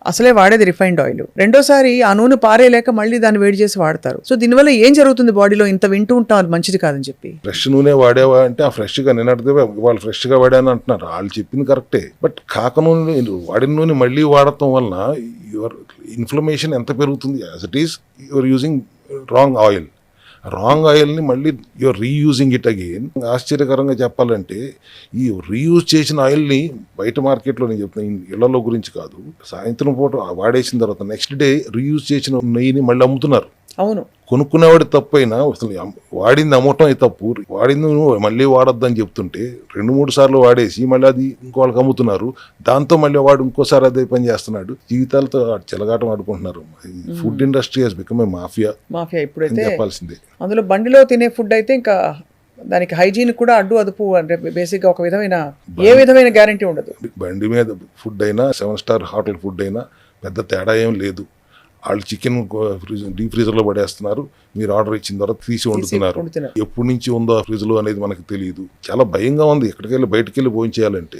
అసలే వాడేది refined oil, రెండోసారి ఆ నూనె పారేయలేక మళ్ళీ దాన్ని వేడి చేసి వాడతారు. సో దీనివల్ల ఏం జరుగుతుంది బాడీలో? ఇంత వింటూ ఉంటాం అది మంచిది కాదని చెప్పి. ఫ్రెష్ నూనె వాడేవా అంటే ఆ ఫ్రెష్గా నిన్నటిదే వాళ్ళు ఫ్రెష్గా వాడాను అంటున్నారు. వాళ్ళు చెప్పింది కరెక్టే, బట్ కాక నూనె వాడిన నూనె మళ్ళీ వాడటం వలన యువర్ ఇన్ఫ్లమేషన్ ఎంత పెరుగుతుంది. As it is your using wrong oil. Wrong ఆయిల్ని మళ్ళీ యూఆర్ రీయూజింగ్ ఇట్ అగైన్. ఆశ్చర్యకరంగా చెప్పాలంటే ఈ రీయూజ్ చేసిన ఆయిల్ని బయట మార్కెట్లో, నేను చెప్తున్నా ఇళ్లలో గురించి కాదు, సాయంత్రం పూట వాడేసిన తర్వాత నెక్స్ట్ డే రీయూజ్ చేసిన నెయ్యిని మళ్ళీ అమ్ముతున్నారు. అవును, కొనుక్కునేవాడి తప్పైనా అసలు వాడింది అమ్మటం అయితే తప్పు. వాడింది నువ్వు మళ్ళీ వాడొద్దని చెప్తుంటే 2-3 సార్లు వాడేసి మళ్ళీ అది ఇంకోళ్ళకి అమ్ముతున్నారు. దాంతో మళ్ళీ వాడు ఇంకోసారి అదే పని చేస్తున్నాడు. జీవితాలతో చెలగాటం ఆడుకుంటున్నారు. Food industry has become a mafia ఇప్పుడైతే చెప్పాల్సిందే. అందులో బండిలో తినే ఫుడ్ అయితే ఇంకా దానికి హైజీన్ కూడా అడ్డు అదుపు, అంటే బేసిక్గా ఒక విధమైన ఏ విధమైన గ్యారంటీ ఉండదు. బండి మీద ఫుడ్ అయినా 7 స్టార్ హోటల్ ఫుడ్ అయినా పెద్ద తేడా ఏం లేదు. వాళ్ళు చికెన్ డీప్ ఫ్రీజర్లో పడేస్తున్నారు, మీరు ఆర్డర్ ఇచ్చిన తర్వాత తీసి వండుతున్నారు. ఎప్పటి నుంచి ఉందో ఫ్రిడ్జ్లో అనేది మనకు తెలియదు. చాలా భయంగా ఉంది ఎక్కడికి వెళ్ళి బయటకు వెళ్ళి భోజనం చేయాలంటే.